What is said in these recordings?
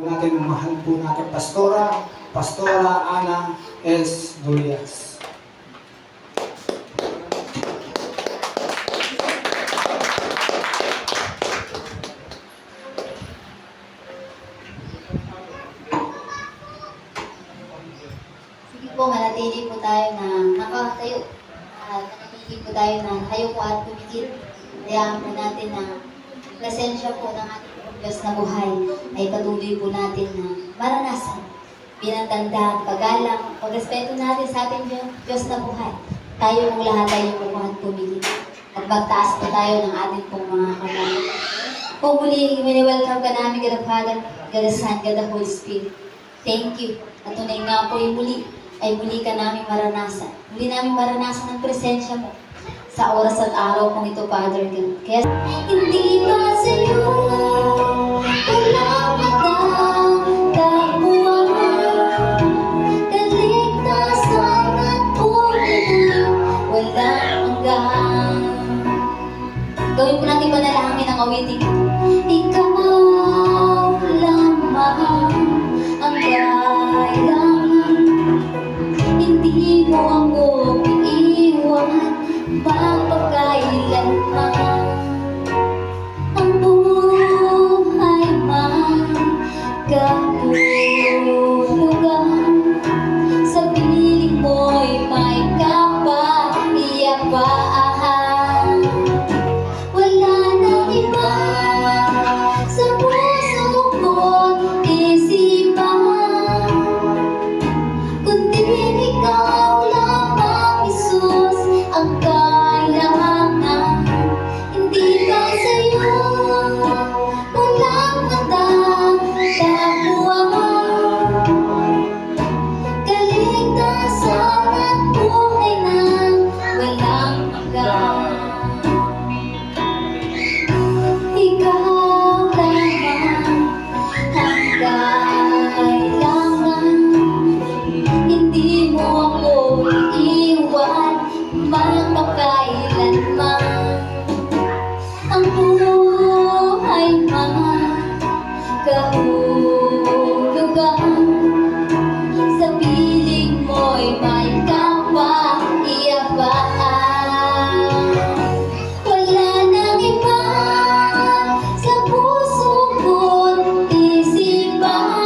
natin ang mahal po natin Pastora Ana S. Durias. Sige po, manatili po tayo na nakatayo. Manatili po tayo na hayuko at pumikit. Hayaan po natin na presensya po ng ating Diyos na buhay ay patuloy po natin na maranasan bilang tanda, paggalang, pagrespeto natin sa ating Diyos na buhay. Tayo pong lahat ay po at pumikit. At magtaas po tayo ng ating pong mga kamay. Kung muli, welcome ka namin, God the Father, God the Son, God the Holy Spirit. Thank you. At tunay nga po yung muli ay muli ka namin maranasan. Muli namin maranasan ang presensya mo sa oras at araw kong ito, Father God. Kaya hindi ba sa'yo wala matatapuan, kaligtasan at buhay walang hanggan. Gawin po natin panalangin ang awiting. Ikaw lamang ang kailangan, hindi mo ako iiwan mapagkailanman. Ang buhay man kahulugan, sa piling mo'y may kapayapaan. Wala nang iba sa puso ko't isipan, kundi ikaw lamang, Jesus, ang kailangan. Hindi ba sa'yo walang matatapuan, kaligtasan at buhay na walang hanggan. Ikaw lamang ang kailangan, hindi mo ako iiwan magpakailanman. Ang buhay man kahulugan, sa piling mo'y may kapayapaan. Wala nang iba sa puso ko't isipan,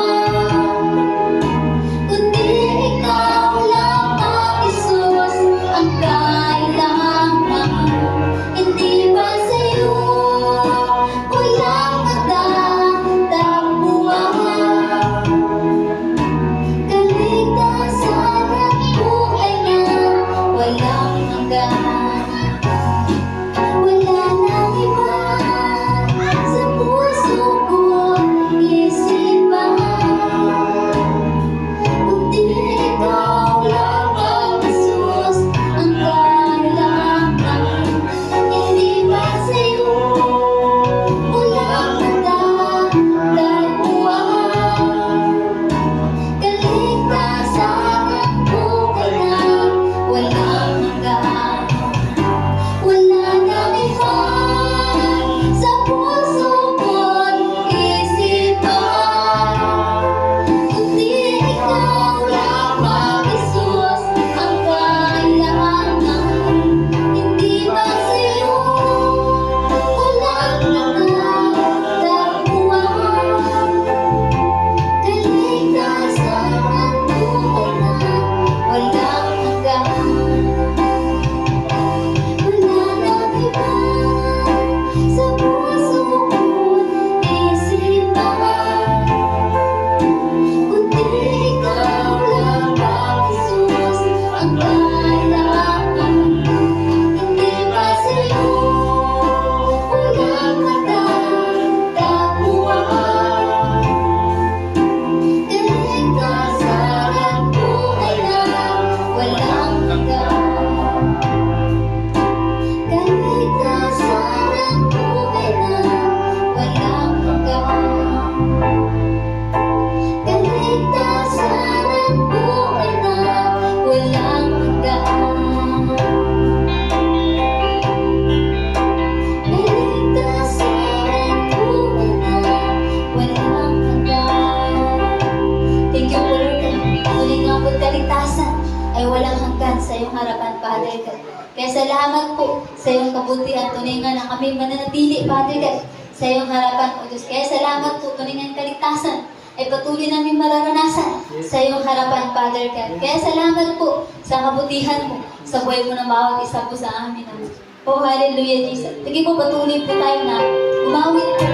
harapan, Father God. Kaya salamat po sa iyong kabutihan, tunay nga na kami mananatili, Father God, sa iyong harapan, O Diyos. Kaya salamat po, tunay nga kaligtasan ay patuloy namin mararanasan sa iyong harapan, Father God. Kaya salamat po sa kabutihan mo, sa buhay mo ng bawat isa po sa amin, Ama. Oh, hallelujah, Jesus. Sige po, patuloy po tayo na umawit po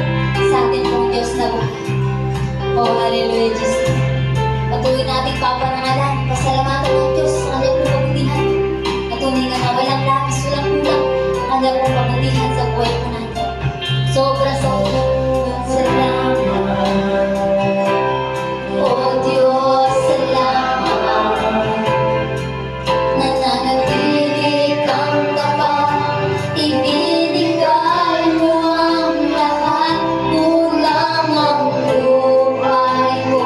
sa atin pong Diyos na buhay. Oh, hallelujah, Jesus. Patuloy natin paparangalan, pasalamatan ng Diyos sa kanyang pong kabutihan. Patuloy nga na walang labis, walang kulang ang kanyang pong kabutihan sa buhay po natin. Sobra salamat. Oh Diyos, salamat. Nananatili kang tapat, ibinigay mo ang lahat, kulang ang buhay mo.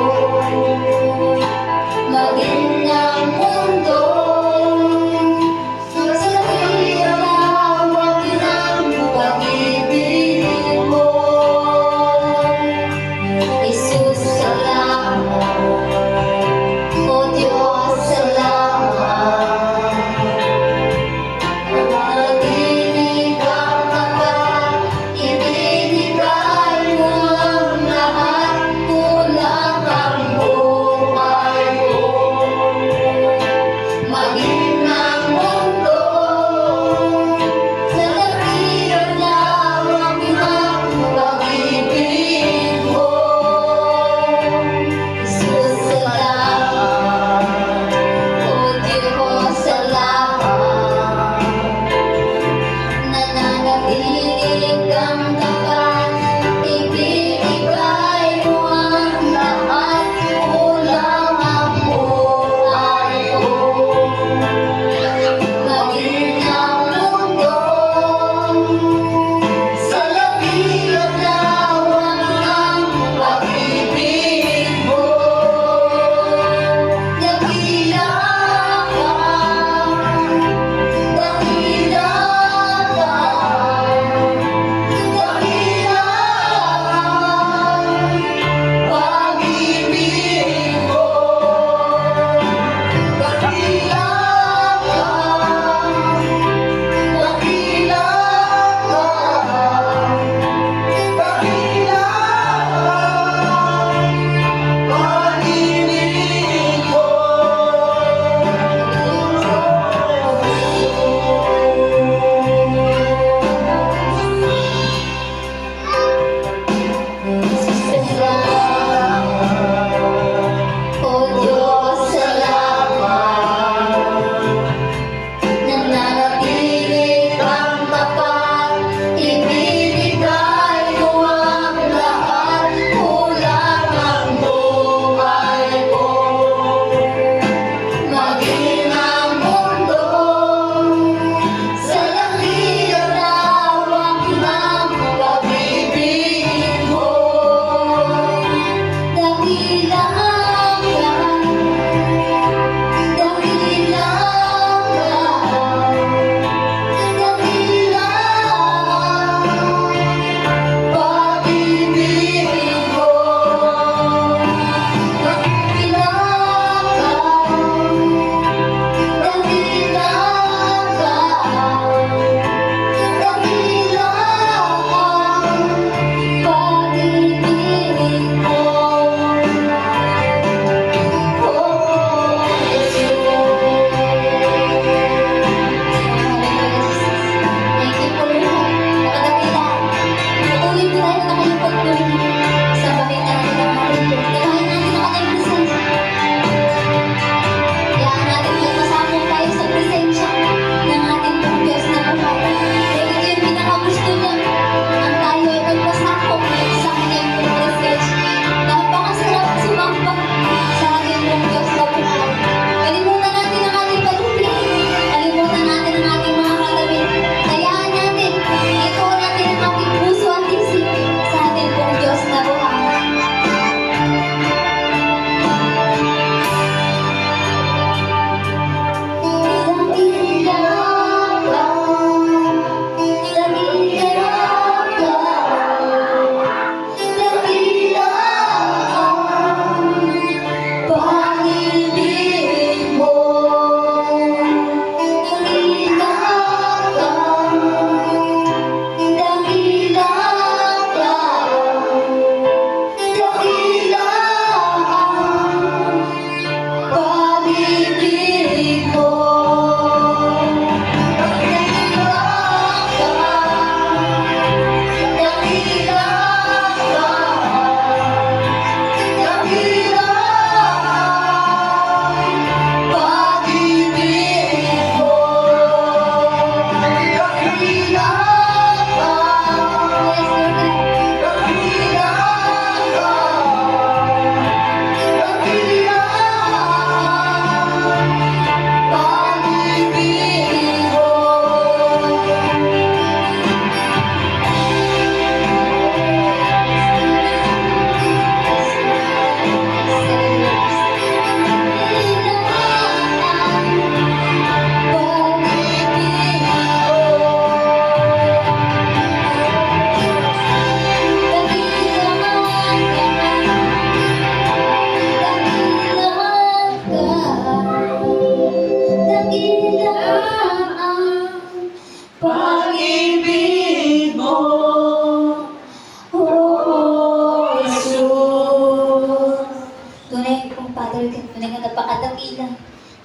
Father, tunay nga napakadakila.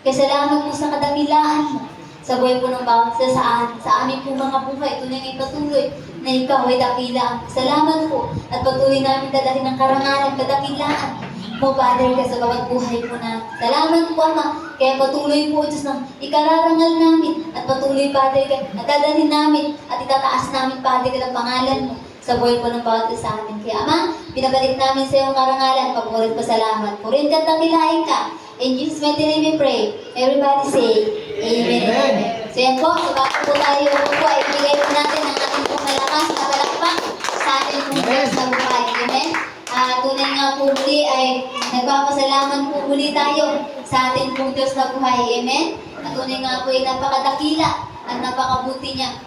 Kaya salamat po sa kadakilaan mo. Sa buhay po ng bawat isa sa amin po mga buhay, tunay nga ipatuloy na ikaw ay dakila. Salamat po at patuloy namin dadalhin ng karangalan, kadakilaan mo, Father, ka sa bawat buhay po na. Salamat po, Ama. Kaya patuloy po, Diyos, na ikararangal namin at patuloy, Father, ka at dadalhin namin at itataas namin, Father, ka ng pangalan mo sa buhay po ng bawat isa sa amin. Kaya, Ama, pinabalik namin sa iyong karangalan, papurit pa salamat. Purin ka, dakilain ka. In Jesus' mighty name we pray. Everybody say, Amen. Amen. So yan po, so bago po tayo po ay ibigay po natin ang ating pong malakas na palakpak sa ating pong Diyos na buhay. Amen. Tunay nga po muli ay nagpapasalamat po muli tayo sa ating pong Diyos na buhay. Amen. At tunay nga po ay napakadakila at napakabuti niya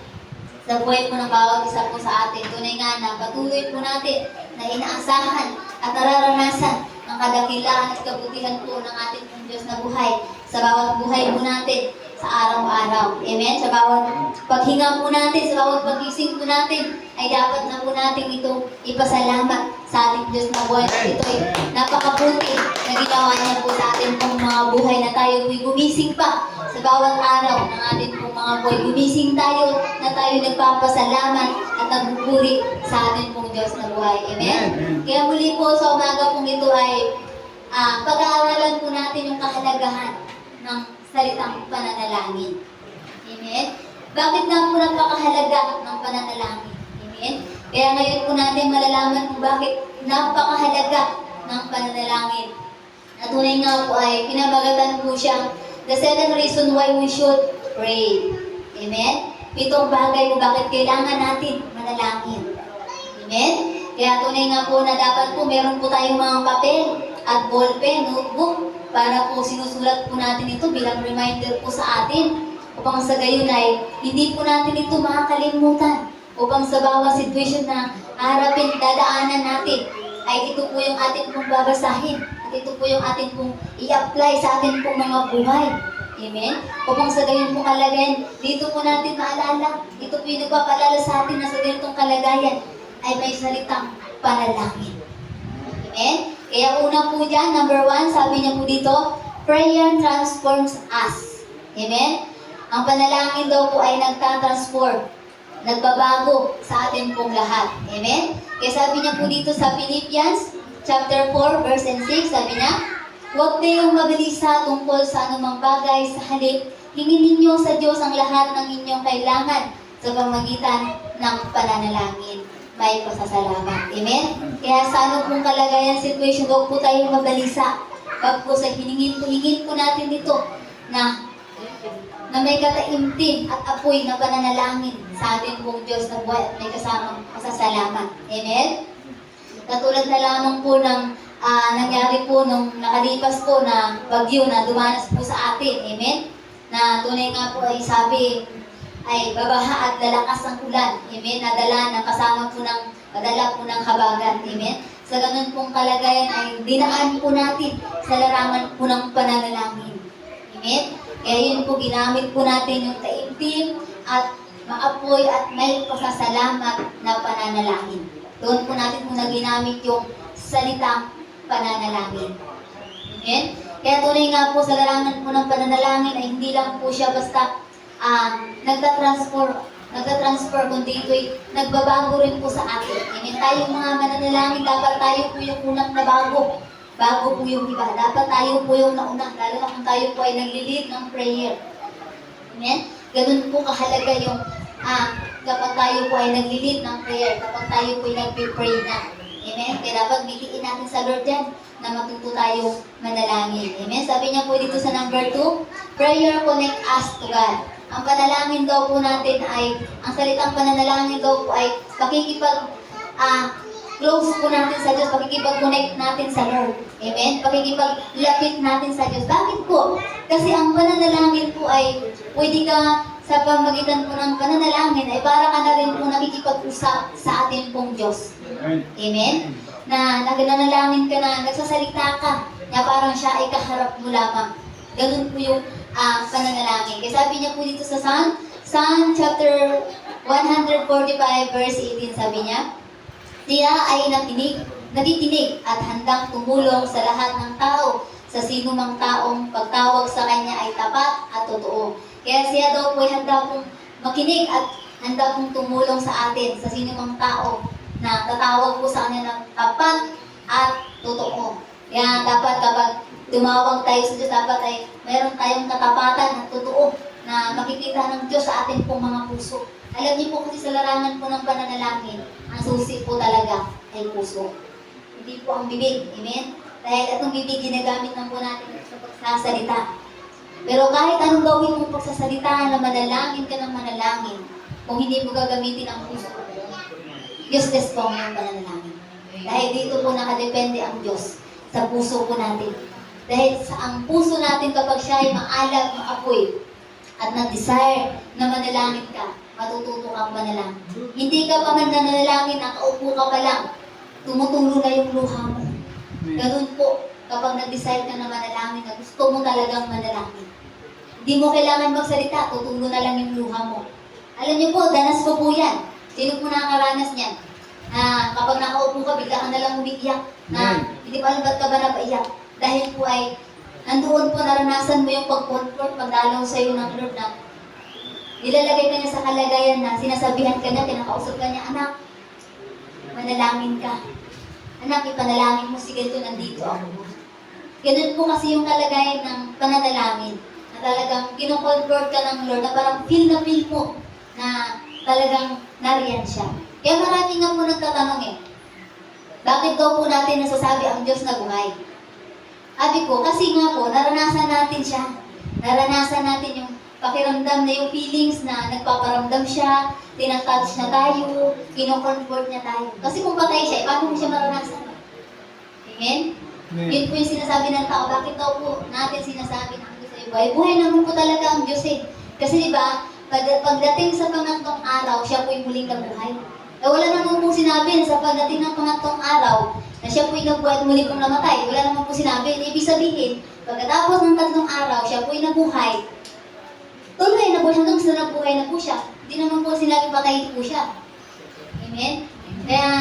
sa buhay po ng bawat isa po sa atin. Tunay nga na patuloy po natin na inaasahan at nararanasan ang kadakilaan at kabutihan po ng ating pong Diyos na buhay sa bawat buhay po natin sa araw-araw. Amen? Sa bawat paghinga po natin, sa bawat pagising po natin, ay dapat na po natin ito ipasalamat sa ating Diyos na buhay. Ito ay napakabuti na ginawa niya po sa ating pong mga buhay na tayo po'y gumising pa sa bawat araw ng ating pong mga buhay. Gumising tayo na tayo nagpapasalamat at nagpupuri sa ating pong Diyos na buhay. Amen? Kaya muli po sa umaga pong ito ay pag-aaralan po natin yung kahalagahan ng salitang pananalangin. Amen? Bakit nga po napakahalaga ng pananalangin? Amen? Kaya ngayon po natin malalaman kung bakit napakahalaga ng pananalangin. At tunay nga po ay pinabagatan po siya the 7 reasons why we should pray. Amen? 7 bagay kung bakit kailangan natin manalangin. Amen? Kaya tunay nga po na dapat po meron po tayong mga papel at ballpen, notebook, para po sinusulat po natin ito bilang reminder po sa atin upang sa gayon ay hindi po natin ito makakalimutan upang sa bawat situation na harapin, dadaanan natin ay ito po yung ating pong babasahin at ito po yung ating pong i-apply sa ating pong mga buhay. Amen? Upang sa gayon po kalagayan, dito po natin maalala, ito po yung nagpapalala sa atin na sa ganitong kalagayan ay may salitang panalangin. Amen? Kaya una po dyan, number 1, sabi niya po dito, prayer transforms us. Amen? Ang panalangin daw po ay nagtatransform, nagbabago sa atin pong lahat. Amen? Kaya sabi niya po dito sa Philippians, chapter 4, verse 6, sabi niya, huwag kayong mabalisa tungkol sa anumang bagay, sa halip, hingin ninyo sa Diyos ang lahat ng inyong kailangan sa pamamagitan ng pananalangin. May pasasalamat. Amen? Kaya sa anong pong kalagayan situation, huwag po tayong mabalisa. Huwag po sa hingin po natin dito na may kataimtim at apoy na pananalangin sa ating pong Diyos na buhay at may kasamang pasasalamat. Amen? Katulad na lamang po ng nangyari po nung nakalipas po na bagyo na dumanas po sa atin. Amen? Na tunay nga po ay sabi, ay babaha at lalakas ng ulan. Amen? Nadala ng kasama po madala po ng habagat. Amen? Sa ganun pong kalagayan ay dinaan po natin sa larangan po ng pananalangin. Amen? Kaya yun po, ginamit po natin yung taimtim at maapoy at may pasasalamat na pananalangin. Doon po natin po na ginamit yung salitang pananalangin. Amen? Kaya tunay nga po sa larangan po ng pananalangin ay hindi lang po siya basta nagtatransfer kundi ito'y nagbabago rin po sa atin. Amen. Tayong mga mananalangin, dapat tayo po yung unang nabago. Bago po yung iba. Dapat tayo po yung nauna. Lalo na kung tayo po ay naglilid ng prayer. Amen. Ganun po kahalaga yung kapag tayo po ay naglilid ng prayer. Kapag tayo po ay nagpipray na. Amen. Kaya dapat bitiin natin sa Lord yan na matuto tayo manalangin. Amen. Sabi niya po dito sa number 2, prayer connect us to God. Ang panalangin daw po natin ay, ang salitang pananalangin daw po ay close po natin sa Diyos, pakikipag-connect natin sa Lord. Amen? Pakikipaglapit natin sa Diyos. Bakit po? Kasi ang pananalangin po ay, pwede ka sa pamagitan po ng pananalangin ay para ka na rin po nakikipag-usap sa ating pong Diyos. Amen? Na nagnanalangin ka na, nagsasalita ka, na parang siya ay kaharap mo lamang. Ganun po yung pananalangin. Kaya sabi niya po dito sa Psalm chapter 145 verse 18, sabi niya, siya ay natinig at handang tumulong sa lahat ng tao sa sino mang taong pagtawag sa kanya ay tapat at totoo. Kaya siya daw po ay handa pong makinig at handa pong tumulong sa atin, sa sino mang tao na tatawag po sa kanya ng tapat at totoo. Kaya dapat kapag tumawag tayo sa Diyos, dapat ay mayroon tayong katapatan at totoo na makikita ng Diyos sa ating pong mga puso. Alam niyo po kasi sa larangan po ng pananalangin, ang susi po talaga ay puso. Hindi po ang bibig. Amen? Dahil itong bibig ginagamit lang po natin sa pagsasalita. Pero kahit anong gawin mong pagsasalita na manalangin ka ng manalangin, kung hindi mo gagamitin ang puso, useless po ang iyong pananalangin. Dahil dito po nakadepende ang Diyos sa puso po natin. Dahil sa ang puso natin kapag siya ay maalag, maapoy, at nag-desire na manalangin ka, matututo kang manalangin. Hindi ka pa man nanalangin, nakaupo ka pa lang, tumutulo na yung luha mo. Ganun po, kapag nag-decide ka na manalangin, na gusto mo talagang manalangin. Hindi mo kailangan magsalita, tutulo na lang yung luha mo. Alam niyo po, danas ko po yan. Sino po nakakaranas niyan? Na kapag nakaupo ka, bigla ka na lang umiiyak. Na hindi pa alam ba't ka ba napaiyak? Dahil po ay, nandoon po naranasan mo yung pag-comfort, pagdalaw sa iyo ng Lord na nilalagay ka niya sa kalagayan na sinasabihan ka niya, kinakausap ka niya, anak, manalangin ka. Anak, ipanalangin mo, sige ito, nandito ako. Ganun po kasi yung kalagayan ng pananalangin. Na talagang kinoconvert ka ng Lord, na parang feel mo na talagang nariyan siya. Kaya marami nga po nagtatanong bakit daw po natin nasasabi ang Diyos na buhay? Sabi ko, kasi nga po, naranasan natin siya. Naranasan natin yung pakiramdam na yung feelings na nagpaparamdam siya, tinatouch na tayo, kinoconvert niya tayo. Kasi kung patay siya, paano mo siya maranasan? Amen? Yun po yung sinasabi ng tao. Bakit daw po natin sinasabi ng Diyos ay buhay? Buhay naman po talaga ang Diyos Kasi diba, pagdating sa pangatlong araw, siya po yung muling nabuhay. Wala naman po sinabi na sa pagdating ng pangatlong araw, na siya po yung nabuhay at muli pong namatay. Wala naman po sinabi. Ibig sabihin, pagkatapos ng 3 araw, siya po yung nabuhay. Tuloy na po siya hanggang sa nabuhay na po siya. Hindi naman po sinabi patay po siya. Amen? Kaya,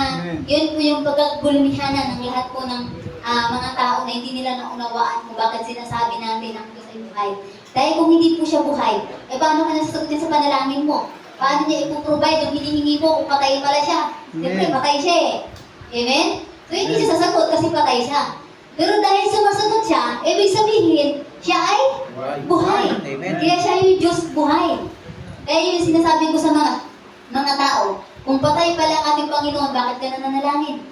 yun po yung pagkagulumihanan ng lahat po ng mga tao na hindi nila naunawaan kung bakit sinasabi natin ang Diyos ay buhay. Dahil kung hindi po siya buhay, paano ka nasasagutin sa panalangin mo? Paano niya ipoprovide yung hinihingi mo kung patay pala siya? Siyempre, patay siya Amen? So, hindi siya sasagot kasi patay siya. Pero dahil sumasagot siya, ibig sabihin, siya ay buhay. Kaya siya yung Diyos buhay. Kaya yung sinasabi ko sa mga tao, kung patay pala ang ating Panginoon, bakit ka na nanalangin?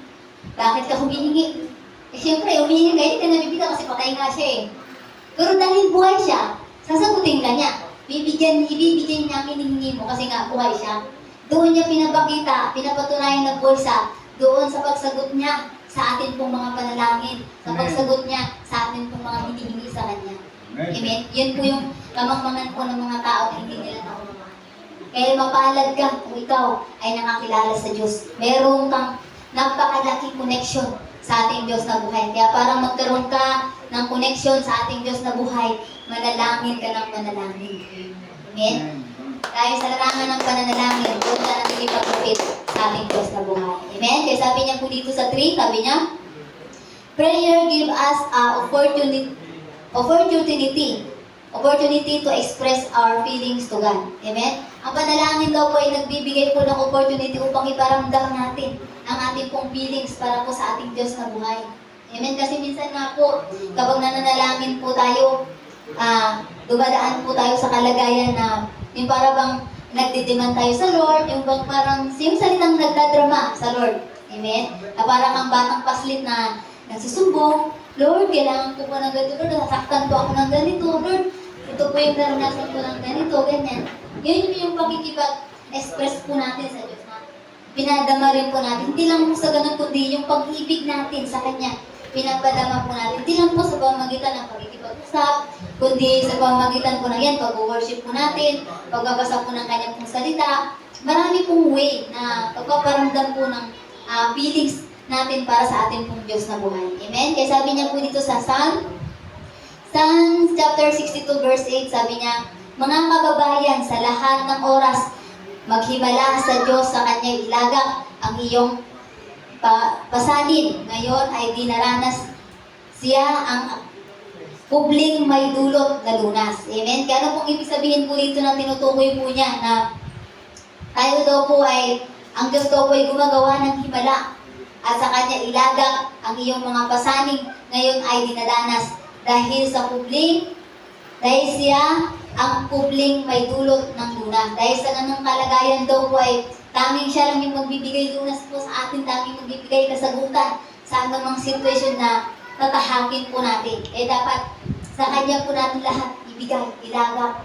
Bakit ka humihingi? Siyempre, humihingi ka, hindi ka nabibigyan kasi patay nga siya Pero dahil buhay siya, sasagutin ka niya. Ibibigyan niya ang hinihingi mo kasi nga buhay siya. Doon niya pinapakita, pinapatunayan na buhay siya doon sa pagsagot niya sa atin pong mga panalangin, sa pagsagot niya sa atin pong mga hinihingi sa Kanya. Amen? Yun po yung kamangmangan po ng mga tao na hindi nila naunawaan. Kaya mapalad ka kung ikaw ay nakakilala sa Diyos. Meron kang napakalaking connection sa ating Diyos na buhay. Kaya para magkaroon ka ng connection sa ating Diyos na buhay, manalangin ka ng manalangin. Amen? Dahil sa larangan ng pananalangin, doon ka natin ipagkupit sa ating Diyos na buhay. Amen? Kaya sabi niya po dito sa 3, sabi niya, prayer give us opportunity to express our feelings to God. Amen? Ang panalangin daw po ay nagbibigay po ng opportunity upang iparamdam natin ang ating pong feelings para po sa ating Diyos na buhay. Amen? Kasi minsan nga po, kapag nananalangin po tayo, dumadaan po tayo sa kalagayan na yung para bang nagdidiman tayo sa Lord, yung bang parang yung salitang nagdadrama sa Lord. Amen? Na parang ang batang paslit na nagsusumbong, Lord, kailangan ko po ng ganito, Lord, nasaktan po ako ng ganito, Lord, ito po yung naranasan ko ng ganito, ganyan. Yun yung pakikipag-express po natin sa Diyos na pinadama rin po natin. Hindi lang po sa ganun, kundi yung pag-ibig natin sa Kanya, pinapadama po natin. Hindi lang po sa pamamagitan ng pagkikipag-usap, kundi sa pamamagitan po ng yan, pag-worship po natin, pagbabasa po ng Kanyang pong salita. Marami pong way na pagpaparamdam po ng feelings natin para sa ating pong Diyos na buhay. Amen? Kaya sabi niya po dito sa Psalms chapter 62 verse 8, sabi niya, mga kababayan, sa lahat ng oras, maghimala sa Diyos sa Kanya'y ilagak ang iyong pasalin. Ngayon ay dinaranas siya ang kubling may dulot na lunas. Amen? Kaya ano pong ibig sabihin po dito na tinutukoy po niya na tayo daw po ay, ang Diyos daw po ay gumagawa ng himala at sa Kanya ilagak ang iyong mga pasaning ngayon ay dinadanas dahil sa kubling, dahil siya ang kubling may dulot ng lunas. Dahil sa ganung kalagayan daw po ay tanging siya lang yung magbibigay lunas po sa atin, tanging magbibigay kasagutan sa anumang sitwasyon na tatahakin po natin. Eh dapat sa Kanya po natin lahat ibigay, ilagak.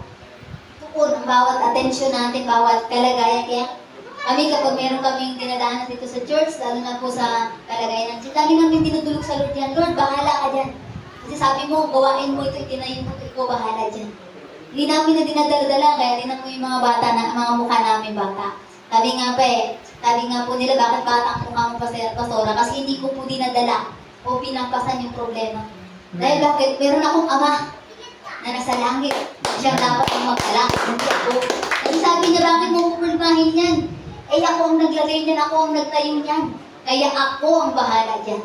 Tuon ang bawat atensyon natin, bawat kalagayan. Kaya kami kapag meron kaming dinadaanan dito sa church, lalo na po sa kalagayan ng church, lagi namin dinudulog sa Lord yan, Lord, bahala ka dyan. Kasi sabi mo, gawain mo ito, itinayin mo ito, ikaw bahala dyan. Hindi namin na dinadala-dala, kaya tinan mo yung mga bata, mga mukha namin bata. Sabi nga po nila, bakit bata ang mukha mo pastora? Kasi hindi ko po dinadala o pinampasan yung problema. Dahil bakit? Meron akong ama na nasa langit. Siya dapat ang magdala. Hindi ako. Kasi sabi niya, bakit mo pupulmahin yan? Eh ako ang naglagay niyan, ako ang nagtayo niyan. Kaya ako ang bahala dyan.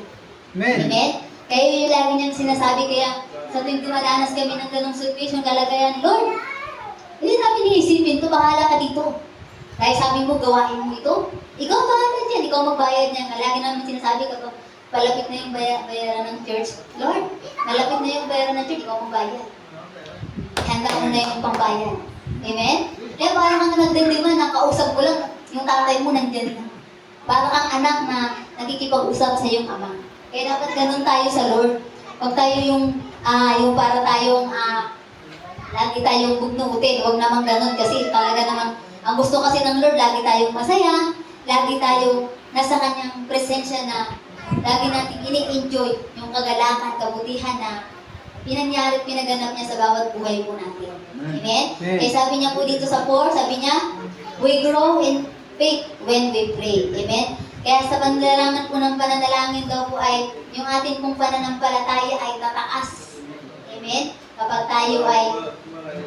Amen. Amen? Kaya yung lagi niyang sinasabi, kaya sa tuwing dumadanas kami ng ganong situation, kalagayan, Lord, hindi namin iisipin ito, bahala ka dito. Dahil sabi mo, gawain mo ito, ikaw bahala dyan, ikaw magbayad niyan. Lagi namin sinasabi kapag palapit na yung bayaran ng church, Lord, malapit na yung bayaran ng church, ikaw magbayad. Handa mo na yung pangbayan. Amen? Kaya parang kang nagdagdiman, nakausap ko lang, yung tatay mo nandyan na. Parang kang anak na nakikipag-usap sa iyong ama. Kaya dapat ganun tayo sa Lord. Huwag tayo yung para tayong lagi tayong bugnutin. Huwag naman ganun kasi talaga naman, ang gusto kasi ng Lord, lagi tayong masaya, lagi tayong nasa Kanyang presensya na lagi natin ini-enjoy yung kagalakan, kabutihan na pinangyari at pinaganap niya sa bawat buhay po natin. Amen? Kaya sabi niya po dito sa 4, sabi niya, we grow in faith when we pray. Amen? Kaya sa panlalangan po ng pananalangin daw po ay yung ating pong pananampalataya ay tataas. Amen? Kapag tayo ay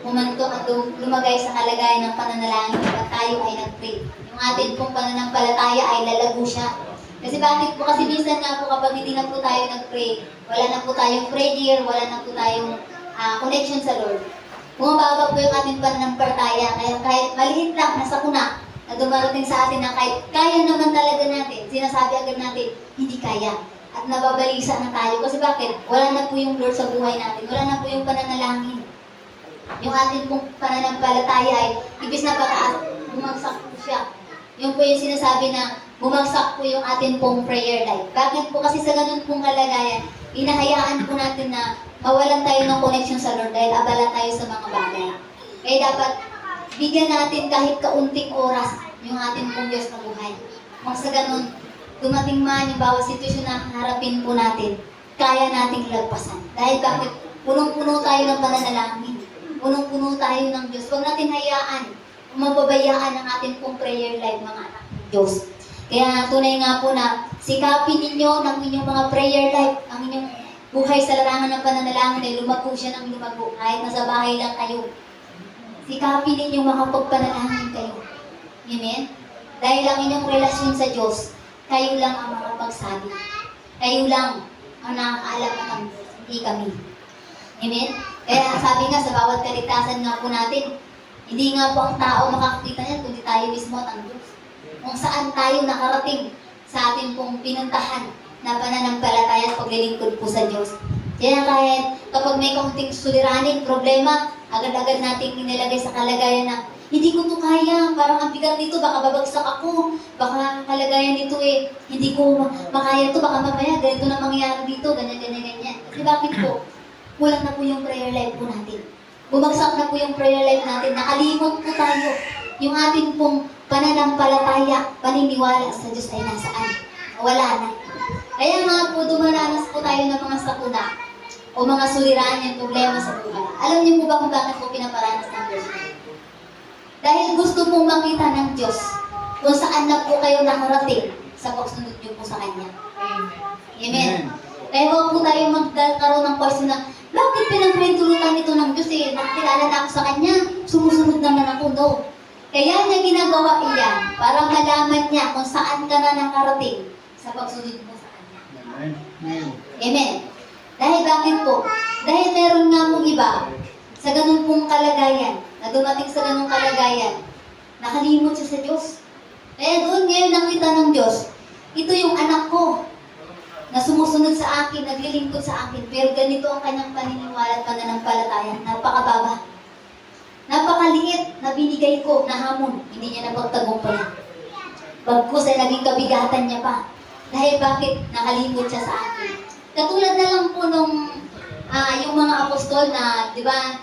humantong at lumagay sa kalagayan ng pananalangin, kapag tayo ay nag-pray, yung ating pong pananampalataya ay lalago siya. Kasi bakit po? Kasi minsan nga po kapag hindi na po tayo nag-pray, wala na po tayong prayer, wala na po tayong connection sa Lord. Bumababa po yung ating pananampalataya, kaya kahit maliit lang, nasa kuna, na dumarating sa atin na kahit kaya naman talaga natin, sinasabi agad natin, hindi kaya. At nababalisa na tayo. Kasi bakit? Wala na po yung Lord sa buhay natin. Wala na po yung pananalangin. Yung ating pong pananampalataya ay, ibis na pataas, bumagsak po siya. Yung po yung sinasabi na, bumagsak po yung ating pong prayer life. Bakit po? Kasi sa ganun pong kalagayan, inahayaan po natin na mawalan tayo ng connection sa Lord dahil abala tayo sa mga bagay. Kaya dapat, bigyan natin kahit kaunting oras yung ating pong Diyos na buhay. Kung sa ganun, dumating man yung bawat sitwasyon na harapin po natin, kaya nating lagpasan. Dahil bakit? Punong-puno tayo ng pananalangin. Punong-puno tayo ng Diyos. Huwag natin hayaan, mababayaan ang ating pong prayer life, mga anak ng Diyos. Kaya tunay nga po na sikapin ninyo ng inyong mga prayer life, ang inyong buhay sa larangan ng pananalangin ay lumago siya ng lumago kahit nasa bahay lang kayo. Sikapin ninyong makapagpanalangin kayo. Amen? Dahil ang inyong relasyon sa Diyos, kayo lang ang makapagsabi. Kayo lang ang nakakaalam ng hindi kami. Amen? Kaya sabi nga sa bawat kaligtasan nga po natin, hindi nga po ang tao makakakita niyan, kundi tayo mismo at ang Diyos. Kung saan tayo nakarating sa ating pong pinuntahan na pananampalataya at paglilingkod po sa Diyos. Kaya kahit kapag may kaunting suliranin, problema, agad-agad nating inilagay sa kalagayan na hindi ko to kaya, parang ang bigat nito, baka babagsak ako, baka kalagayan nito hindi ko makaya to, baka mamaya ganito na mangyayari dito, ganyan. Kasi bakit po? Kulang na po yung prayer life po natin. Bumagsak na po yung prayer life natin, nakalimot po tayo. Yung ating pong pananampalataya, paniniwala sa Diyos ay nasaan? Wala na. Kaya nga po, dumaranas po tayo ng mga sakuna o mga suliranin yung problema sa buhay. Alam niyo po ba kung bakit po pinaparanas ng Diyos? Dahil gusto pong makita ng Diyos kung saan na po kayo nakarating sa pagsunod niyo po sa Kanya. Amen. Kaya huwag po tayo magkaroon ng question na, bakit pinagpintulutan ito ng Diyos nakilala na ako sa Kanya, sumusunod naman ako, no. Kaya niya ginagawa iyan para malaman niya kung saan ka na nakarating sa pagsunod mo sa Kanya. Amen. Amen. Dahil bakit po? Dahil meron nga mong iba sa ganun pong kalagayan, na dumating sa ganung kalagayan, nakalimot siya sa Diyos. Kaya doon ngayon nakita ng Diyos, ito yung anak ko na sumusunod sa akin, naglilingkod sa akin, pero ganito ang kanyang paniniwala at pananampalataya, napakababa. Napakaliit na binigay ko na hamon, hindi niya napagtagumpayan. Bagkus ay naging kabigatan niya pa. Dahil bakit nakalimot siya sa akin? Katulad na lang po nung yung mga apostol na, di ba,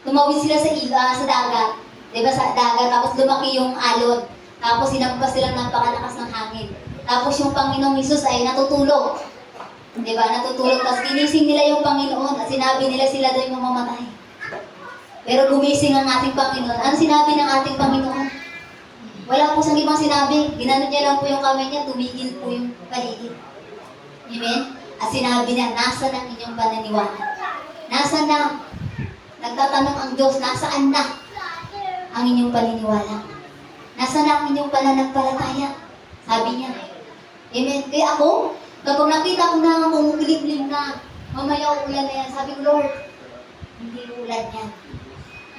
tumawid sila sa dagat. Di ba, sa dagat, tapos lumaki yung alon. Tapos sinampas silang napakalakas ng hangin. Tapos yung Panginoong Hesus ay natutulog. Di ba, natutulog. Tapos ginising nila yung Panginoon at sinabi nila sila daw yung mamamatay. Pero gumising ang ating Panginoon. Ano sinabi ng ating Panginoon? Wala po siyang ibang sinabi. Ginanod niya lang po yung kamay niya, tumigil po yung paligid. Amen? At sinabi niya, nasa na inyong pananiwala? Nasa na? Nagtatanong ang Diyos, nasaan na ang inyong paniniwala? Nasa na ang inyong pananampalataya? Sabi niya. Amen? Kaya ako, kapag nakita ko na kumukilim-lim na, mamaya ulan na yan, sabi ko, Lord, hindi ulan yan.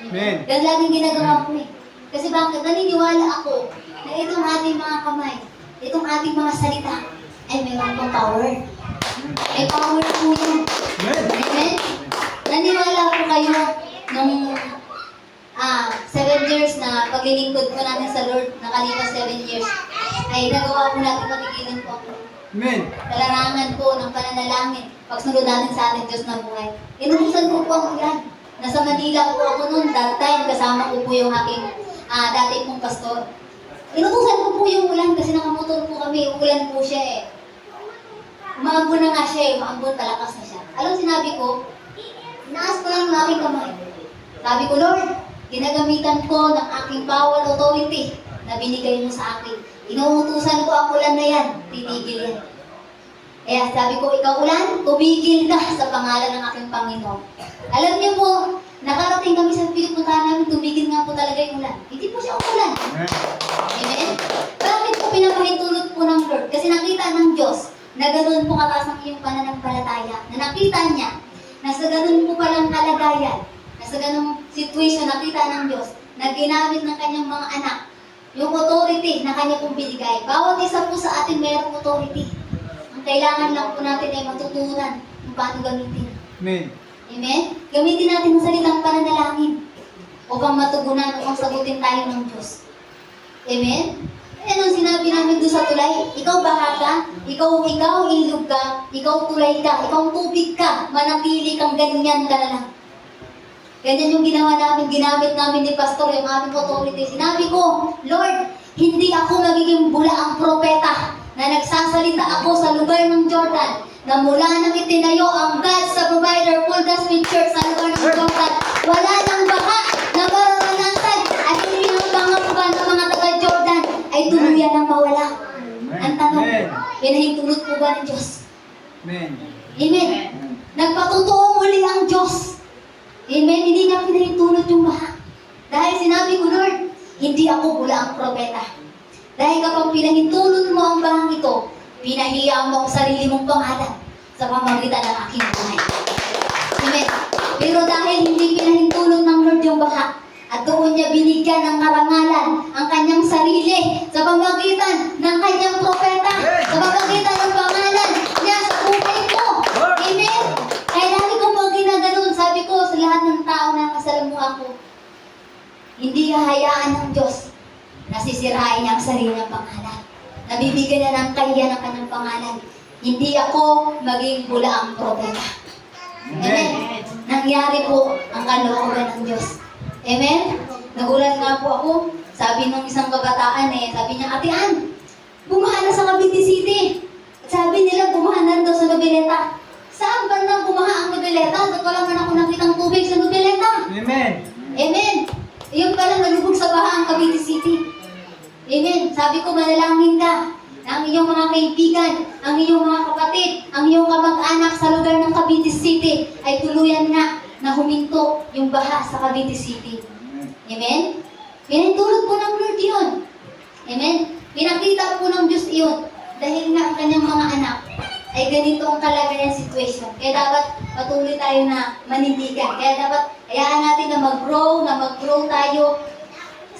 Amen. Yan laging ginagawa ko eh. Kasi bakit? Naniniwala ako na itong ating mga kamay, itong ating mga salita, ay mayroon pong power. May power po yan. Amen. Amen? Naniwala po kayo nung 7 years na paglilingkod po natin sa Lord, nakalipas 7 years, ay nagawa po natin patigilan po ako. Amen. Kalarangan po ng pananalangin, pagsunod natin sa ating Diyos na buhay. Inutusan ko po ang ulan. Nasa Manila po ako noon, that time, kasama ko po yung aking dati pong pastor. Inutusan ko po yung ulan kasi nakamotor po kami, ulan po siya eh. Umaambon na nga siya eh, umaambon, palakas na siya. Alam sinabi ko, inaas ko lang ng aking kamay. Sabi ko, Lord, ginagamitan ko ng aking power authority na binigay mo sa akin. Inuutusan ko ang ulan na yan, titigil yan. Kaya sabi ko, ikaw ulan, tumigil ka sa pangalan ng aking Panginoon. Alam niyo po, nakarating kami sa pinupuntahan namin, tumigil nga po talaga yung ulan. Hindi po siya umulan. Amen? Bakit po pinapahintulot po ng Lord? Kasi nakita ng Diyos na ganoon po kataas ang iyong pananampalataya. Na nakita niya na sa ganoon po palang kalagayan, na sa ganoong situation, nakita ng Diyos na ginamit ng kanyang mga anak yung authority na kanya pong binigay. Bawat isa po sa atin mayroong authority. Ang kailangan lang po natin ay matutunan kung paano gamitin. Amen. Amen? Gamitin natin ang salitang pananalangin upang matugunan, upang sagutin tayo ng Diyos. Amen? Eh, nung sinabi namin doon sa tulay, ikaw baha ka, ikaw ilog ka, ikaw tulay ka, ikaw tubig ka, manatili kang ganyan ka na lang. Ganyan yung ginawa namin, ginamit namin ni Pastor, yung aming authority. Sinabi ko, Lord, hindi ako magiging bulaang propeta na nagsasalita ako sa lugar ng Jordan na mula nang itinayo ang God sa Provider Full Gospel Church sa lugar ng Jordan. Wala nang baka na mararanasan at hindi ang pangapukan ng mga taga-Jordan ay tuluyan ng mawala. Ang tanong, pinahintulot po ba ng Diyos? Amen. Amen. Nagpatotoo muli ang Diyos. Amen. Hindi niya pinahintulot yung baha. Dahil sinabi ko, Lord, hindi ako bulaang propeta. Dahil kapag pinahintulot mo ang bahang ito, pinahiya mo ang sarili mong pangalan sa pamagitan ng aking buhay. Amen. Pero dahil hindi pinahintulot ng Lord yung baha, at doon niya binigyan ng karangalan ang kanyang sarili sa pamagitan ng kanyang propeta, sa pamagitan ng pangalan niya sa buhay ko. Amen. Kaya dahil ko po ginaganon, sabi ko sa lahat ng tao na kasalamuha ko, hindi hahayaan ng Diyos na sisirain niya ang sarili ng pangalan. Nabibigyan niya ng kaya ng kanyang pangalan. Hindi ako maging bulaang propeta. Amen. Nangyari po ang kalooban ng Diyos. Amen? Nagulat nga po ako. Sabi ng isang kabataan sabi niya, Ate Ann, bumaha na sa Cavite City. At sabi nila, bumaha na daw sa Noveleta. Saan ba na bumaha ang Noveleta? Ba't wala man ako nakitang tubig sa Noveleta? Amen. Amen. Iyon pala nalubog sa baha ang Cavite City. Amen. Sabi ko, manalangin ka na ang iyong mga kaibigan, ang iyong mga kapatid, ang iyong kamag-anak sa lugar ng Cavite City ay tuluyan nga na huminto yung baha sa Cavite City. Amen? Pinahintulot po ng Lord yun. Amen? Pinakita po ng Diyos iyon dahil nga ang kanyang mga anak ay ganito ang kalagayan sitwasyon. Kaya dapat patuloy tayo na manindigan. Kaya dapat hayaan natin na mag-grow tayo.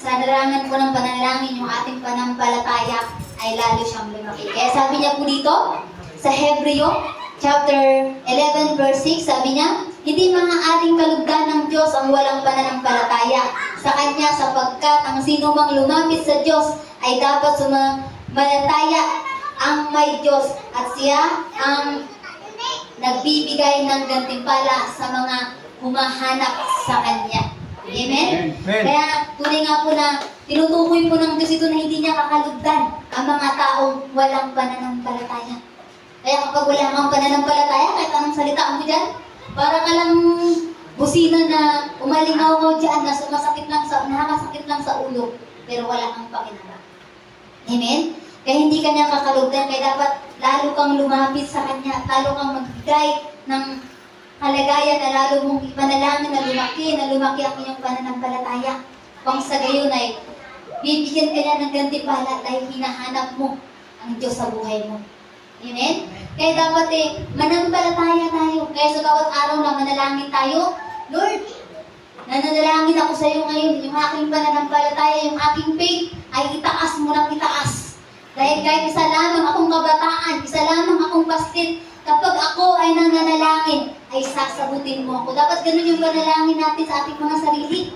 Sa larangan po ng panalangin, yung ating panampalataya ay lalo siyang lumaki. Kaya sabi niya po dito, sa Hebreo, chapter 11, verse 6, sabi niya, hindi maaaring kalugdan ng Diyos ang walang pananampalataya sa Kanya sapagkat ang sinumang lumapit sa Diyos ay dapat sumampalataya ang may Diyos at siya ang nagbibigay ng gantimpala sa mga humahanap sa Kanya. Amen? Amen. Kaya tunay nga po na tinutukoy po ng Diyos ito na hindi niya kakalugdan ang mga taong walang pananampalataya. Kaya kapag wala kang pananampalataya, kahit anong salita mo dyan, para ka lang busina na umalingaw dyan na nakakasakit lang sa ulo, pero wala kang pakinabang. Amen? Kaya hindi ka niya kakalugdan, kaya dapat lalo kang lumapit sa Kanya, lalo kang magbigay ng kalagayan na lalo mong ipanalangin na lumaki ang iyong pananampalataya. Kung sa gayon ay bibigyan ka niya ng gantimpala dahil hinahanap mo ang Diyos sa buhay mo. Amen? Kaya dapat manampalataya tayo. Kaya sa bawat araw na manalangin tayo, Lord, nananalangin ako sa iyo ngayon, yung aking pananampalataya, yung aking faith, ay itaas mo ng itaas. Dahil kahit isa lamang akong kabataan, isa lamang akong pastit, kapag ako ay nananalangin, ay sasagutin mo ako. Dapat ganun yung panalangin natin sa ating mga sarili.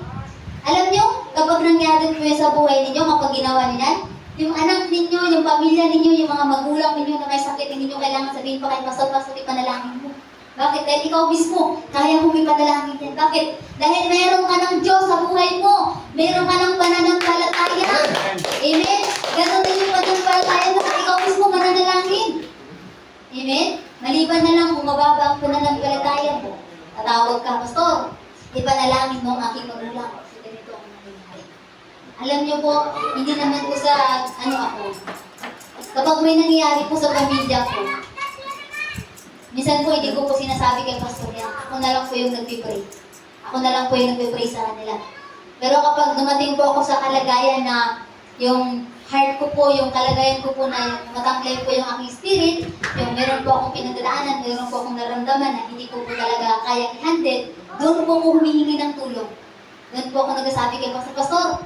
Alam nyo, kapag nangyari po yun sa buhay ninyo, kapag ginawa niyan, yung anak ninyo, yung pamilya ninyo, yung mga magulang ninyo na may sakit, hindi nyo kailangan sabihin pa kay pastor, ipanalangin mo. Bakit? Dahil ikaw mismo, kaya mo ipanalangin yan. Bakit? Dahil meron ka ng Diyos sa buhay mo. Meron ka ng pananampalataya. Amen? Ganun din yung pananampalataya mo. Ikaw mismo mananalangin. Amen? Maliban na lang kung mababa ang pananampalataya mo. Tatawag ka, pastor, ipanalangin mo ang aking magulang. Kasi ganito ang nangyayari. Alam niyo po, hindi naman po sa ako. Kapag may nangyayari po sa pamilya ko, minsan po hindi ko po sinasabi kay pastor yan. Ako na lang po yung nagpipray. Ako na lang po yung nagpipray sa kanila. Pero kapag dumating po ako sa kalagayan na yung heart ko po, yung kalagayan ko po na matamlay po yung aking spirit, yung meron po akong pinagdadaanan, meron po akong naramdaman na hindi ko po talaga kaya i-handle, doon po ako humihingi ng tulong. Doon po ako nagsasabi kay pastor,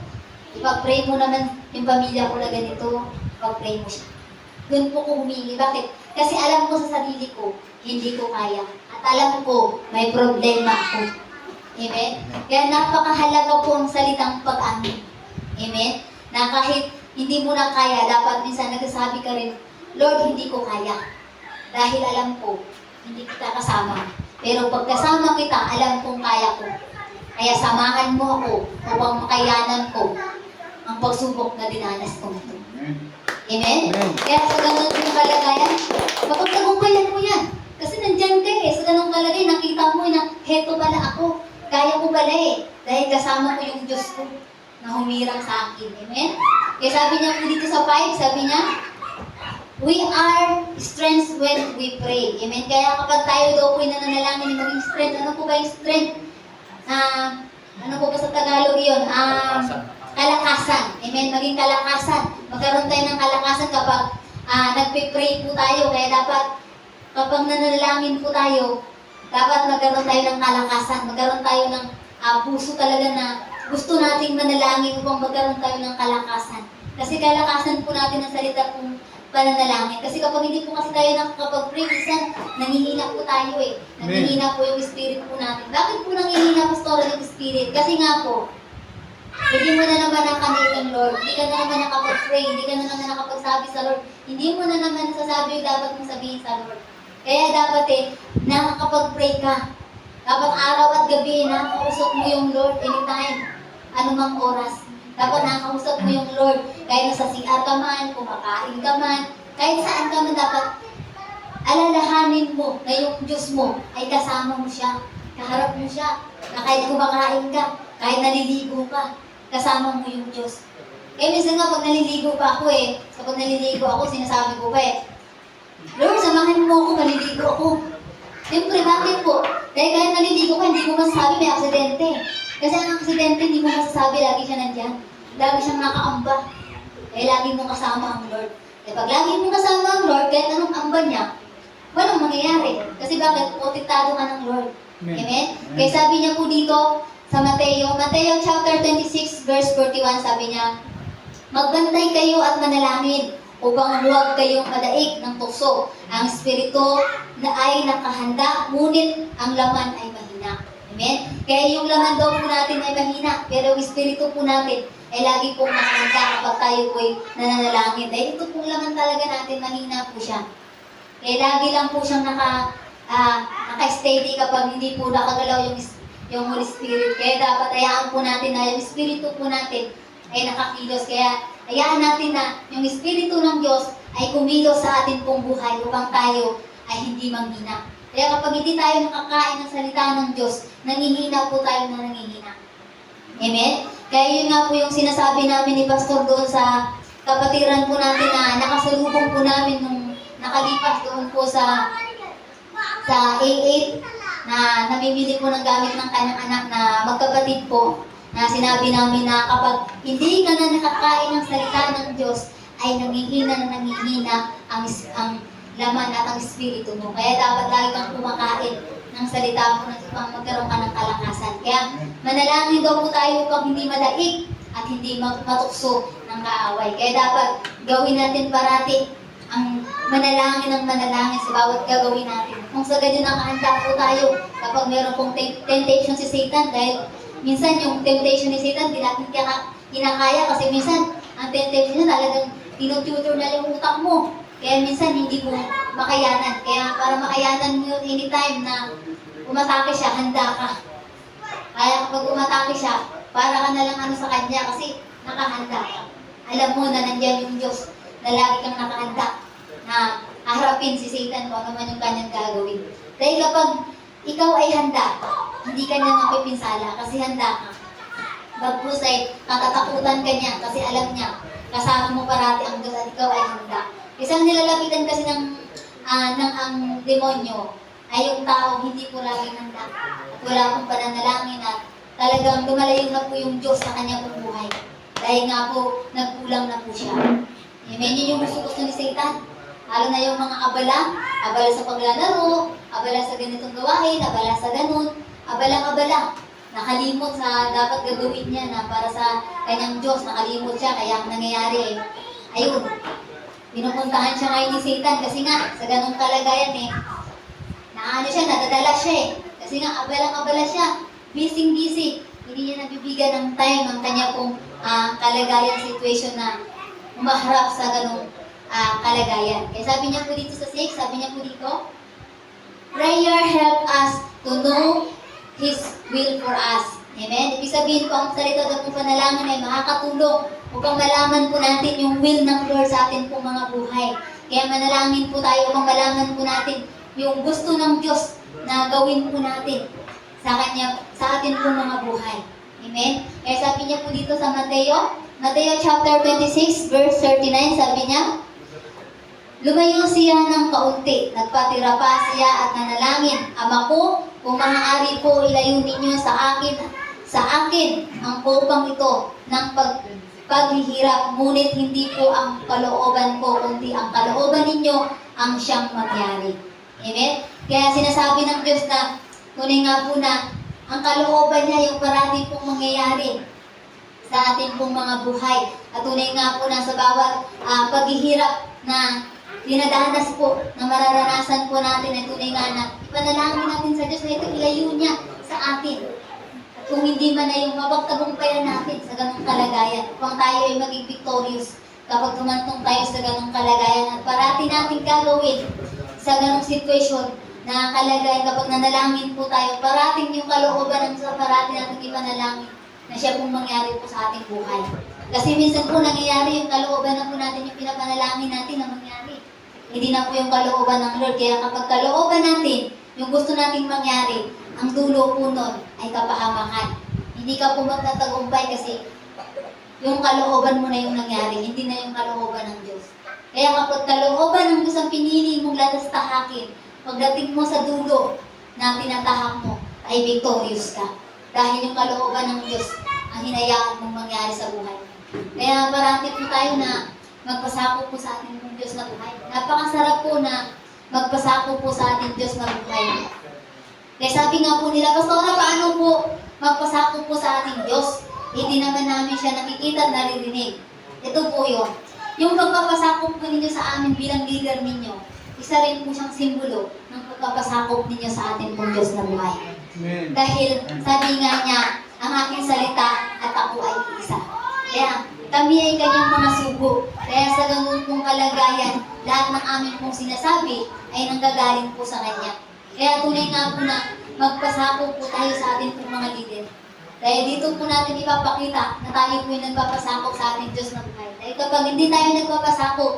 ipag-pray mo naman yung pamilya ko na ganito, ipag-pray mo siya. Doon po ko humingi. Bakit? Kasi alam ko sa sarili ko, hindi ko kaya. At alam ko, may problema ako. Amen? Kaya napakahalaga po ang salitang pag-amin. Amen? Na kahit hindi mo na kaya, dapat minsan nagsasabi ka rin, Lord, hindi ko kaya. Dahil alam ko, hindi kita kasama. Pero pag kasama kita, alam kong kaya ko. Kaya samahan mo ako upang makayanan ko ang pagsubok na dinanas ko ito. Amen? Kaya sa ganun yung kalagayan, mapagtagumpayan mo yan. Kasi nandyan ka sa ganung kalagayan, nakita mo na, heto pala ako. Kaya ko pala dahil kasama ko yung Diyos ko na humirang sa akin. Amen? Kaya sabi niya po dito sa 5, sabi niya, we are strength when we pray. Amen? Kaya kapag tayo daw po nananalangin, maging strength. Ano po ba yung strength? Ano po ba sa Tagalog yun? Kalakasan. Amen? Maging kalakasan. Magkaroon tayo ng kalakasan kapag nagpipray po tayo. Kaya dapat, kapag nananalangin po tayo, dapat magkaroon tayo ng kalakasan. Magkaroon tayo ng puso talaga na gusto nating manalangin upang magkaroon tayo ng kalakasan. Kasi kalakasan po natin ang salita kung pananalangin. Kasi kapag hindi po kasi tayo nakakapag-pray, minsan nangihina po tayo Nangihina po yung spirit po natin. Bakit po nangihina, pastor, yung spirit? Kasi nga po, hindi mo na naman nakakanilig ng Lord. Hindi ka na naman nakapag-pray. Hindi ka na naman nakapagsabi sa Lord. Hindi mo na naman nasasabi yung dapat mong sabihin sa Lord. Kaya dapat nakakapag-pray ka. Dapat araw at gabi, nakakausap mo yung Lord anytime. Anumang oras. Dapat nakakausap mo yung Lord. Kahit nasa CR ka man, kumakain ka man, kahit saan ka man, dapat alalahanin mo na yung Diyos mo ay kasama mo siya. Kaharap mo siya. Na kahit kumakain ka, kahit naliligo ka, kasama mo yung Diyos. Eh, minsan nga pag naliligo pa ako kapag naliligo ako, sinasabi ko pa Lord, samahan mo ako, maliligo ako. Siyempre, bakit po? Dahil kahit naliligo ka, hindi mo masasabi may aksidente. Kasi ang aksidente, hindi mo masasabi, lagi siya nandyan. Lagi siyang nakaamba. Lagi mo kasama ang Lord. Pag lagi mo kasama ang Lord, kahit anong amba niya, walang mangyayari. Kasi bakit? Protektado ka ng Lord. Amen. Amen? Kaya sabi niya po dito sa Mateo chapter 26 verse 41, sabi niya, magbantay kayo at manalangin upang huwag kayong madaig ng tukso. Ang espiritu na ay nakahanda, ngunit ang laman ay mahina. Amen? Kaya yung laman daw po natin ay mahina, pero yung espiritu po natin ay lagi pong nakahanda kapag tayo po'y nananalangin. Dahil ito pong laman talaga natin, mahina po siya. Kaya lagi lang po siyang naka-steady kapag hindi po nakagalaw yung Holy Spirit. Kaya dapat hayaan po natin na yung espiritu po natin ay nakakilos. Kaya hayaan natin na yung espiritu ng Diyos ay kumilos sa atin pong buhay upang tayo ay hindi manghina. Kaya kapag hindi tayo nakakain ng salita ng Diyos, nangihina po tayo na nangihina. Amen? Kaya yun nga po yung sinasabi namin ni Pastor doon sa kapatiran po natin na nakasalubong po namin nung nakalipas doon po sa A8 na namimili po ng gamit ng kanyang anak na magkapatid po, na sinabi namin na kapag hindi ka na nakakain ng salita ng Diyos, ay nangihina ang laman at ang espiritu mo. Kaya dapat lagi kang kumakain ng salita mo upang magkaroon ka ng kalakasan. Kaya manalangin daw po tayo upang hindi madaig at hindi matukso ng kaaway. Kaya dapat gawin natin parati ang manalangin ng manalangin sa bawat gagawin natin. Kung sa ganyan nakahanda po tayo kapag meron pong temptation si Satan, dahil minsan yung temptation ni Satan di natin kinakaya kasi minsan ang temptation niya talagang tinututor na yung utak mo. Kaya minsan hindi mo makayanan. Kaya para makayanan mo yun anytime na umatake siya, handa ka. Kaya kapag umatake siya, para ka na lang sa kanya kasi nakahanda ka. Alam mo na nandiyan yung Diyos na lagi kang nakahanda na harapin si Satan kung ano man yung kanyang gagawin. Dahil kapag ikaw ay handa, hindi ka niya mapipinsala kasi handa ka. Bagpus ay katatakutan ka niya kasi alam niya, kasama mo parati ang Diyos at ikaw ay handa. Isang nilalapitan kasi ng ang demonyo ay yung tao hindi po laging handa at wala pong pananalangin at talagang lumalayo na po yung Diyos sa kanya pong buhay. Dahil nga po, nagkulang na po siya. Amen, yun yung gusto ni Satan. Lalo na yung mga abala sa paglalaro, abala sa ganitong gawain, abala sa ganun, abala. Nakalimot sa dapat gagawin niya na para sa kanyang Diyos, nakalimot siya, kaya ang nangyayari ayun, pinupuntahan siya ngayon ni Satan kasi nga, sa ganung kalagayan nadadala siya kasi nga, abala siya, busy, hindi niya nabibigyan ng time ang kanya pong kalagayan, situation na umaharap sa ganung kalagayan. Kaya sabi niya po dito sa 6, sabi niya po dito, prayer help us to know His will for us. Amen? Ibig sabihin po, ang salita ng panalangin ay makakatulong upang malaman po natin yung will ng Lord sa atin pong mga buhay. Kaya manalangin po tayo upang malaman po natin yung gusto ng Diyos na gawin po natin sa atin pong mga buhay. Amen? Kaya sabi niya po dito sa Mateo chapter 26, verse 39, sabi niya, lumayo siya ng kaunti, nagpatira pa siya at nanalangin, Ama ko, kung maaari po ilayo ninyo sa akin ang kupang ito ng paghihirap, ngunit hindi po ang kalooban ko, kundi ang kalooban ninyo ang siyang mangyari. Amen? Kaya sinasabi ng Diyos na, tunay nga po na ang kalooban niya yung parati pong mangyayari sa ating pong mga buhay. At tunay nga po na sa bawat paghihirap na dinadanas po, na mararanasan po natin ay tunay nga na ipanalangin natin sa Diyos na ito, ilayo niya sa atin. At kung hindi man ay yung mapagtagumpayan natin sa ganong kalagayan, kung tayo ay maging victorious kapag tumantong tayo sa ganong kalagayan at parati natin gagawin sa ganong sitwasyon na kalagayan kapag nanalangin po tayo, parating yung kalooban ng sa parati natin ipanalangin na siya pong mangyari po sa ating buhay. Kasi minsan po nangyayari yung kalooban na po natin yung pinapanalangin natin na mangyari. Hindi na po yung kalooban ng Lord. Kaya kapag kalooban natin, yung gusto nating mangyari, ang dulo po nun ay kapahamakan. Hindi ka po magtatagumpay kasi yung kalooban mo na yung nangyari, hindi na yung kalooban ng Diyos. Kaya kapag kalooban ng Diyos ang pinili mong latastahakin, pagdating mo sa dulo na tinatahak mo, ay victorious ka. Dahil yung kalooban ng Diyos ang hinayaan mong mangyari sa buhay. Kaya parati po tayo na magpasakop po sa ating Diyos na buhay. Napakasarap po na magpasako po sa ating Diyos na buhay. Kaya sabi nga po nila, Pastora, paano po magpasako po sa ating Diyos? Hindi naman namin siya nakikita at naririnig. Ito po yun. Yung pagpapasakop po ninyo sa amin bilang leader ninyo, isa rin po siyang simbolo ng pagpapasakop ninyo sa ating pong Diyos na buhay. Amen. Dahil sabi nga niya, ang aking salita at ako ay isa. Kaya kami ay kanyang mga sugo. Kaya sa ganun pong kalagayan, lahat ng aming pong sinasabi ay nanggagaling po sa kanya. Kaya tunay nga po na magpasakop po tayo sa ating pong mga leader. Dahil dito po natin ipapakita na tayo po yung nagpapasakop sa ating Diyos na buhay. Dahil kapag hindi tayo nagpapasakop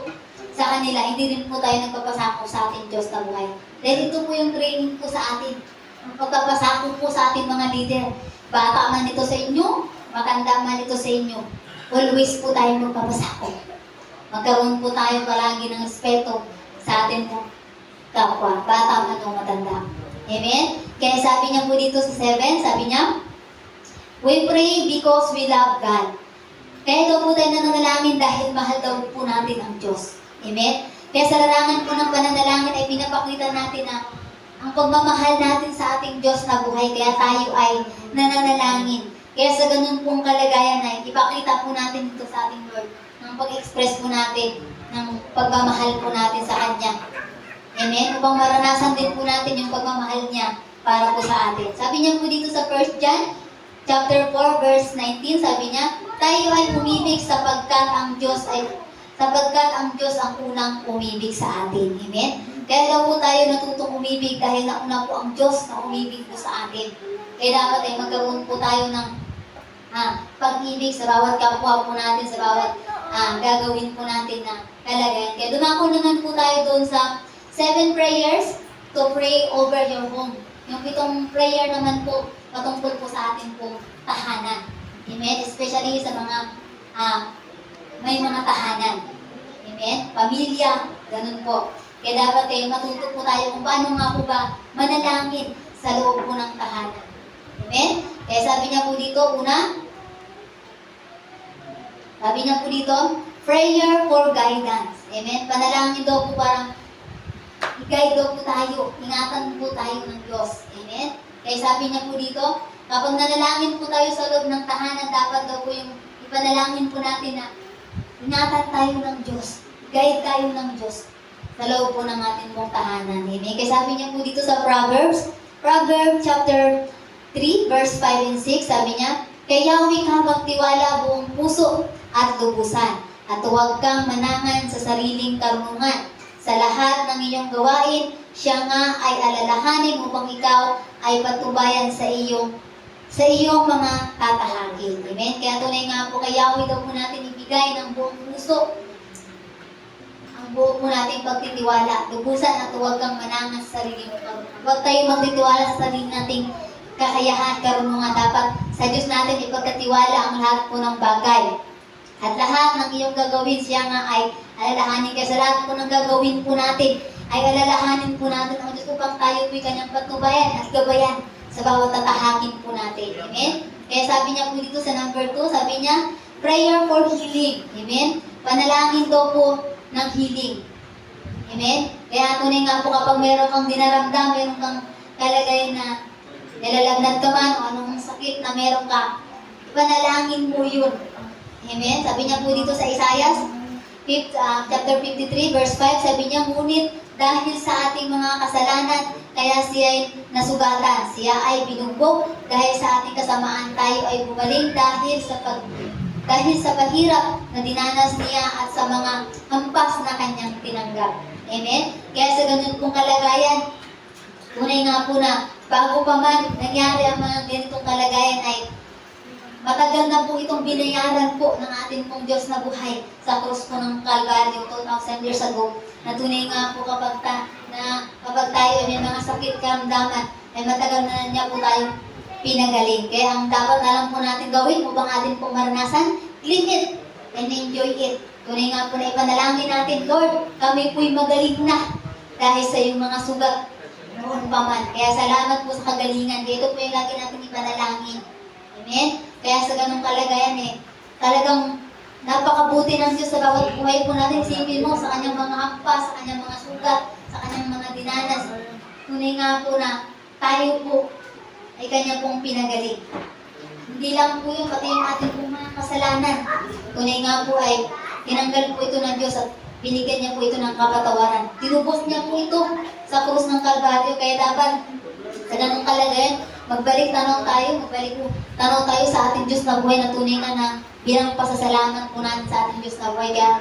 sa kanila, hindi rin po tayo nagpapasakop sa ating Diyos na buhay. Dahil ito po yung training po sa atin. Ang pagpapasakop po sa ating mga leader. Bata man ito sa inyo, matanda man ito sa inyo. Always po tayo magpapasakop. Magkaroon po tayo palagi ng respeto sa ating po kapwa, bata man o matanda. Amen? Kaya sabi niya po dito sa 7, sabi niya, we pray because we love God. Kaya daw po tayo nananalangin dahil mahal daw po natin ang Diyos. Amen? Kaya sa larangan po ng pananalangin ay pinapakita natin na ang pagmamahal natin sa ating Diyos na buhay, kaya tayo ay nananalangin. Kaya sa ganun pong kalagayan ay ipakita po natin ito sa ating Lord ng pag-express po natin ng pagmamahal po natin sa Kanya. Amen? Upang maranasan din po natin yung pagmamahal niya para po sa atin. Sabi niya po dito sa 1 John chapter 4 verse 19, sabi niya, tayo ay umibig sapagkat ang Diyos ang unang umibig sa atin. Amen? Kaya daw po tayo natutong umibig dahil nauna po ang Diyos na umibig po sa atin. Kaya dapat ay magkaroon po tayo ng pag-ibig sa bawat kapwa po natin, sa bawat gagawin po natin na kalagayan. Kaya dumako naman po tayo doon sa 7 prayers to pray over your home. Yung 7 prayer naman po patungkol po sa ating pong tahanan. Amen? Especially sa mga may mga tahanan. Amen? Pamilya, ganun po. Kaya dapat matuto po tayo kung paano nga po ba manalangin sa loob po ng tahanan. Amen? Kaya sabi niya po dito, sabi niya po dito, prayer for guidance. Amen? Panalangin daw po parang i-guide daw po tayo, ingatan po tayo ng Diyos. Amen? Kaya sabi niya po dito, kapag nanalangin po tayo sa loob ng tahanan, dapat daw po yung ipanalangin po natin na ingatan tayo ng Diyos, guide tayo ng Diyos sa loob po ng ating pong tahanan. Amen? Kaya sabi niya po dito sa Proverbs chapter 3, verse 5 and 6, sabi niya, kay Yahweh ka magtiwala buong puso at lubusan, at huwag kang manangan sa sariling karunungan. Sa lahat ng iyong gawain, siya nga ay alalahanin upang ikaw ay patubayan sa iyong mga tatahakin. Amen? Kaya tunay nga po kay Yahweh daw po natin ibigay ng buong puso ang buong po natin pagtitiwala, lubusan at huwag kang manangan sa sarili mo karunungan. Huwag tayo magtitiwala sa sarili nating kakayahan, karunungan. Dapat sa Diyos natin ipagkatiwala ang lahat po ng bagay. At lahat ng iyong gagawin, siya nga ay alalahanin. Kaya sa lahat po ng gagawin po natin, ay alalahanin po natin ang Diyos upang tayo po'y kanyang patubayan at gabayan sa bawat tatahakin po natin. Amen? Kaya sabi niya po dito sa number 2, sabi niya, prayer for healing. Amen? Panalangin daw po ng healing. Amen? Kaya tunay nga po kapag meron kang dinaramdam, meron kang kalagayan na nilalagnat ka man o anong sakit na meron ka, ipanalangin mo yun. Amen? Sabi niya po dito sa Isaiah chapter 53 verse 5, sabi niya, ngunit dahil sa ating mga kasalanan, kaya siya ay nasugatan, siya ay binugbog, dahil sa ating kasamaan tayo ay bumaling dahil sa paghirap na dinanas niya at sa mga hampas na kanyang tinanggap. Amen? Kaya sa ganun pong kalagayan, tunay nga po na bago pa man nangyari ang mga ganitong kalagayan ay matagal na po itong binayaran po ng ating pong Diyos na buhay sa krus po ng Calvario 2,000 years ago. Na tunay nga po kapag tayo may mga sakit karamdaman, ay matagal na niya po tayo pinagaling. Kaya ang dapat na lang po natin gawin upang atin pong maranasan, claim it and enjoy it. Tunay nga po na ipanalangin natin, Lord, kami po'y magaling na dahil sa iyong mga sugat noon pa man. Kaya salamat po sa kagalingan. Kaya ito po yung lagi natin ipanalangin. Amen? Kaya sa ganung kalagayan talagang napakabuti ng Diyos sa bawat buhay po natin. Sipin mo sa kanyang mga hampas, sa kanyang mga sugat, sa kanyang mga dinanas. Tunay nga po na tayo po ay kanya pong pinagaling. Hindi lang po yun, pati yung ating pong mga kasalanan. Tunay nga po ay tinanggal po ito ng Diyos at binigyan niya po ito ng kapatawaran. Tinubos niya po ito sa krus ng Kalbaryo. Kaya dapat sa ganong kalagayan, magbalik tanaw tayo sa ating Diyos na buhay na tunay na bilang pasasalamat po natin sa ating Diyos na buhay. Kaya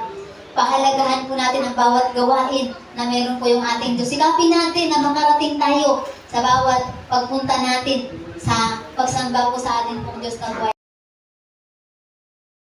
pahalagahan po natin ang bawat gawain na meron po yung ating Diyos. Sikapin natin na makarating tayo sa bawat pagpunta natin sa pagsamba po sa ating pong Diyos na buhay.